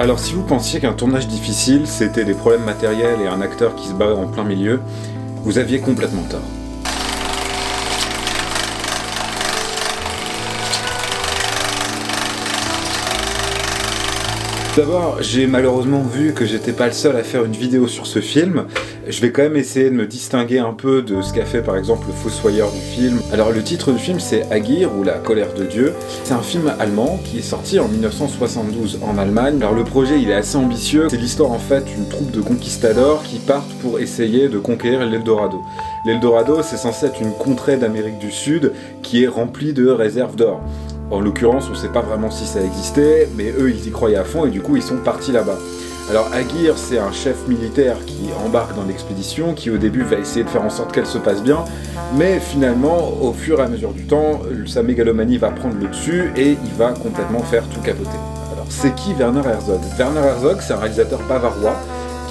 Alors si vous pensiez qu'un tournage difficile, c'était des problèmes matériels et un acteur qui se bat en plein milieu, vous aviez complètement tort. D'abord, j'ai malheureusement vu que j'étais pas le seul à faire une vidéo sur ce film. Je vais quand même essayer de me distinguer un peu de ce qu'a fait par exemple le fossoyeur du film. Alors le titre du film c'est Aguirre ou La colère de Dieu. C'est un film allemand qui est sorti en 1972 en Allemagne. Alors le projet il est assez ambitieux. C'est l'histoire en fait d'une troupe de conquistadors qui partent pour essayer de conquérir l'Eldorado. L'Eldorado c'est censé être une contrée d'Amérique du Sud qui est remplie de réserves d'or. En l'occurrence, on ne sait pas vraiment si ça existait, mais eux, ils y croyaient à fond et du coup, ils sont partis là-bas. Alors Aguirre, c'est un chef militaire qui embarque dans l'expédition, qui au début va essayer de faire en sorte qu'elle se passe bien, mais finalement, au fur et à mesure du temps, sa mégalomanie va prendre le dessus et il va complètement faire tout capoter. Alors, c'est qui Werner Herzog? Werner Herzog, c'est un réalisateur bavarois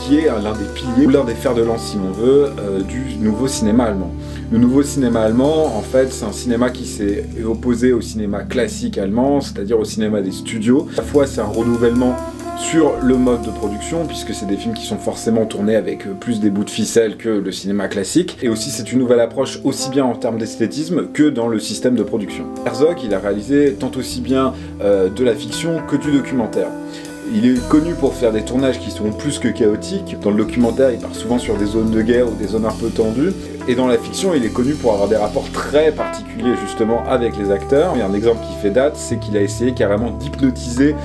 qui est l'un des piliers, ou l'un des fers de lance si on veut, du nouveau cinéma allemand. Le nouveau cinéma allemand, en fait, c'est un cinéma qui s'est opposé au cinéma classique allemand, c'est-à-dire au cinéma des studios. À la fois, c'est un renouvellement sur le mode de production, puisque c'est des films qui sont forcément tournés avec plus des bouts de ficelle que le cinéma classique, et aussi c'est une nouvelle approche aussi bien en termes d'esthétisme que dans le système de production. Herzog, il a réalisé tant aussi bien de la fiction que du documentaire. Il est connu pour faire des tournages qui sont plus que chaotiques. Dans le documentaire, il part souvent sur des zones de guerre ou des zones un peu tendues. Et dans la fiction, il est connu pour avoir des rapports très particuliers justement avec les acteurs. Il y a un exemple qui fait date, c'est qu'il a essayé carrément d'hypnotiser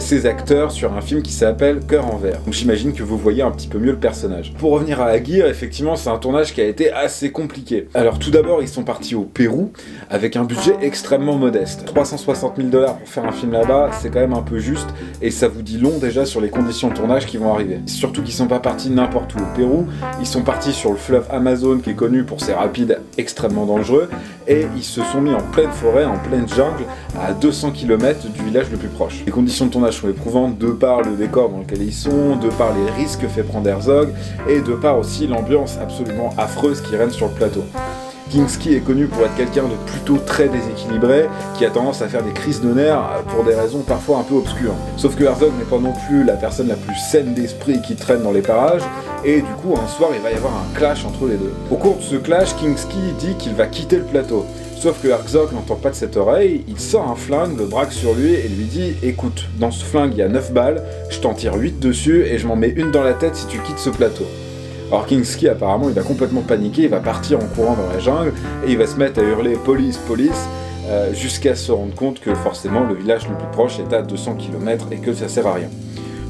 ses acteurs sur un film qui s'appelle Cœur en verre. Donc j'imagine que vous voyez un petit peu mieux le personnage. Pour revenir à Aguirre, effectivement, c'est un tournage qui a été assez compliqué. Alors tout d'abord, ils sont partis au Pérou avec un budget extrêmement modeste. 360 000 $ pour faire un film là-bas, c'est quand même un peu juste et ça vous dit long déjà sur les conditions de tournage qui vont arriver. Surtout qu'ils sont pas partis n'importe où au Pérou, ils sont partis sur le fleuve Amazon qui est connu pour ses rapides extrêmement dangereux et ils se sont mis en pleine forêt, en pleine jungle, à 200 km du village le plus proche. Les conditions de tournage sont éprouvantes de par le décor dans lequel ils sont, de par les risques fait prendre Herzog et de par aussi l'ambiance absolument affreuse qui règne sur le plateau. Kinski est connu pour être quelqu'un de plutôt très déséquilibré, qui a tendance à faire des crises de nerfs pour des raisons parfois un peu obscures. Sauf que Herzog n'est pas non plus la personne la plus saine d'esprit qui traîne dans les parages, et du coup un soir il va y avoir un clash entre les deux. Au cours de ce clash, Kinski dit qu'il va quitter le plateau. Sauf que Herzog n'entend pas de cette oreille, il sort un flingue, le braque sur lui et lui dit « Écoute, dans ce flingue il y a 9 balles, je t'en tire 8 dessus et je m'en mets une dans la tête si tu quittes ce plateau. » Alors Kinski apparemment il va complètement paniquer, il va partir en courant dans la jungle et il va se mettre à hurler « Police, police !» jusqu'à se rendre compte que forcément le village le plus proche est à 200 km et que ça sert à rien.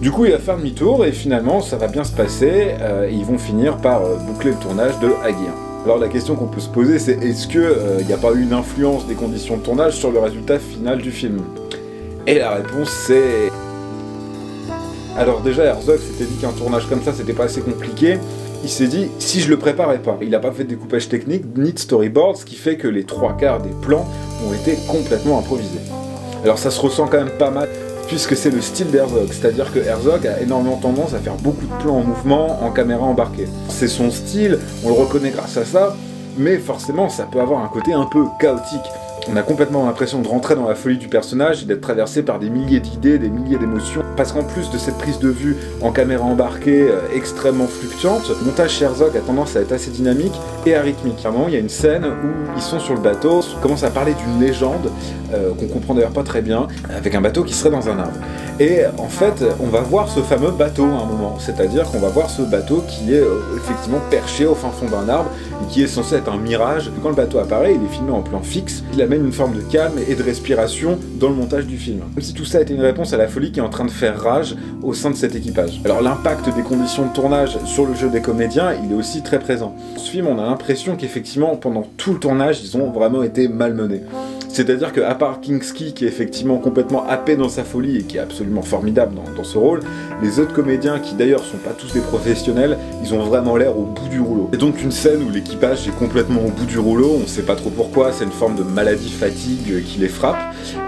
Du coup il va faire demi-tour et finalement ça va bien se passer et ils vont finir par boucler le tournage de Aguirre. Alors la question qu'on peut se poser c'est est-ce qu'il n'y a pas eu une influence des conditions de tournage sur le résultat final du film? Et la réponse c'est... Alors déjà Herzog s'était dit qu'un tournage comme ça c'était pas assez compliqué. Il s'est dit, si je le préparais pas, il n'a pas fait de découpage technique, ni de storyboard, ce qui fait que les 3/4 des plans ont été complètement improvisés. Alors ça se ressent quand même pas mal, puisque c'est le style d'Herzog, c'est-à-dire que Herzog a énormément tendance à faire beaucoup de plans en mouvement, en caméra embarquée. C'est son style, on le reconnaît grâce à ça, mais forcément ça peut avoir un côté un peu chaotique. On a complètement l'impression de rentrer dans la folie du personnage et d'être traversé par des milliers d'idées, des milliers d'émotions. Parce qu'en plus de cette prise de vue en caméra embarquée extrêmement fluctuante, le montage chez Herzog a tendance à être assez dynamique et arythmique. À un moment, il y a une scène où ils sont sur le bateau, on commence à parler d'une légende qu'on comprend d'ailleurs pas très bien, avec un bateau qui serait dans un arbre. Et en fait, on va voir ce fameux bateau à un moment, c'est-à-dire qu'on va voir ce bateau qui est effectivement perché au fin fond d'un arbre, et qui est censé être un mirage. Quand le bateau apparaît, il est filmé en plan fixe, il amène une forme de calme et de respiration dans le montage du film. Comme si tout ça était une réponse à la folie qui est en train de faire rage au sein de cet équipage. Alors l'impact des conditions de tournage sur le jeu des comédiens, il est aussi très présent. Dans ce film, on a l'impression qu'effectivement, pendant tout le tournage, ils ont vraiment été malmenés. C'est-à-dire qu'à part Kinski, qui est effectivement complètement happé dans sa folie et qui est absolument formidable dans ce rôle, les autres comédiens, qui d'ailleurs sont pas tous des professionnels, ils ont vraiment l'air au bout du rouleau. Et donc une scène où l'équipage est complètement au bout du rouleau, on sait pas trop pourquoi, c'est une forme de maladie fatigue qui les frappe.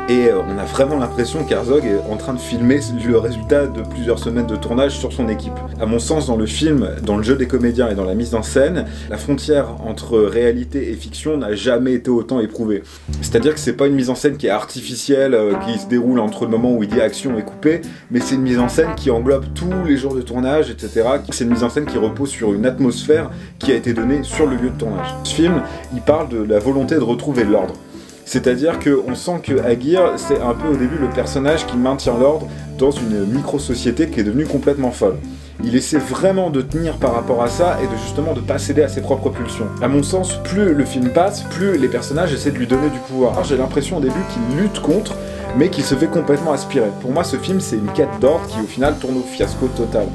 et on a vraiment l'impression qu'Herzog est en train de filmer le résultat de plusieurs semaines de tournage sur son équipe. À mon sens, dans le film, dans le jeu des comédiens et dans la mise en scène, la frontière entre réalité et fiction n'a jamais été autant éprouvée. C'est-à-dire que c'est pas une mise en scène qui est artificielle, qui se déroule entre le moment où il dit action et coupé, mais c'est une mise en scène qui englobe tous les jours de tournage, etc. C'est une mise en scène qui repose sur une atmosphère qui a été donnée sur le lieu de tournage. Ce film, il parle de la volonté de retrouver l'ordre. C'est-à-dire qu'on sent que Aguirre, c'est un peu au début le personnage qui maintient l'ordre dans une micro-société qui est devenue complètement folle. Il essaie vraiment de tenir par rapport à ça et de justement de pas céder à ses propres pulsions. À mon sens, plus le film passe, plus les personnages essaient de lui donner du pouvoir. J'ai l'impression au début qu'il lutte contre, mais qu'il se fait complètement aspirer. Pour moi, ce film, c'est une quête d'ordre qui au final tourne au fiasco total.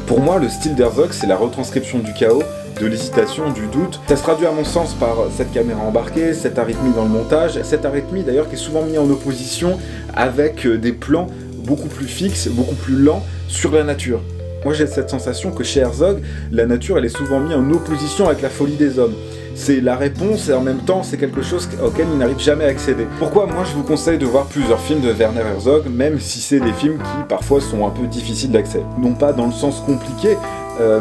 Pour moi, le style d'Herzog, c'est la retranscription du chaos, de l'hésitation, du doute. Ça se traduit à mon sens par cette caméra embarquée, cette arythmie dans le montage, cette arythmie d'ailleurs qui est souvent mise en opposition avec des plans beaucoup plus fixes, beaucoup plus lents sur la nature. Moi j'ai cette sensation que chez Herzog, la nature elle est souvent mise en opposition avec la folie des hommes. C'est la réponse et en même temps c'est quelque chose auquel il n'arrive jamais à accéder. Pourquoi moi je vous conseille de voir plusieurs films de Werner Herzog, même si c'est des films qui parfois sont un peu difficiles d'accès. Non pas dans le sens compliqué,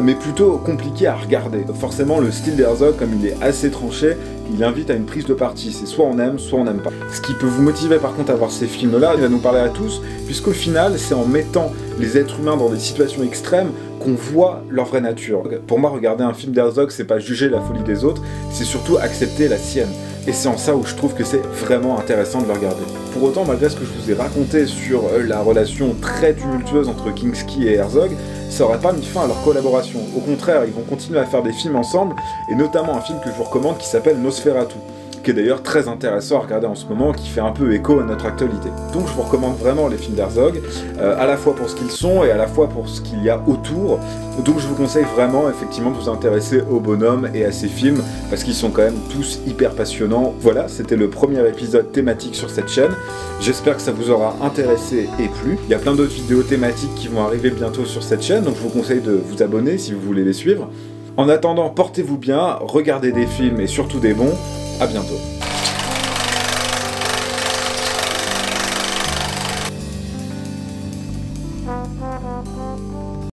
mais plutôt compliqué à regarder. Forcément le style d'Herzog, comme il est assez tranché, il invite à une prise de parti, c'est soit on aime, soit on n'aime pas. Ce qui peut vous motiver par contre à voir ces films-là, il va nous parler à tous, puisqu'au final c'est en mettant les êtres humains dans des situations extrêmes qu'on voit leur vraie nature. Pour moi, regarder un film d'Herzog, c'est pas juger la folie des autres, c'est surtout accepter la sienne. Et c'est en ça où je trouve que c'est vraiment intéressant de le regarder. Pour autant, malgré ce que je vous ai raconté sur la relation très tumultueuse entre Kinski et Herzog, ça aurait pas mis fin à leur collaboration. Au contraire, ils vont continuer à faire des films ensemble, et notamment un film que je vous recommande qui s'appelle Nosferatu, qui est d'ailleurs très intéressant à regarder en ce moment, qui fait un peu écho à notre actualité. Donc je vous recommande vraiment les films d'Herzog, à la fois pour ce qu'ils sont et à la fois pour ce qu'il y a autour. Donc je vous conseille vraiment effectivement de vous intéresser au bonhomme et à ses films, parce qu'ils sont quand même tous hyper passionnants. Voilà, c'était le premier épisode thématique sur cette chaîne. J'espère que ça vous aura intéressé et plu. Il y a plein d'autres vidéos thématiques qui vont arriver bientôt sur cette chaîne, donc je vous conseille de vous abonner si vous voulez les suivre. En attendant, portez-vous bien, regardez des films et surtout des bons. À bientôt.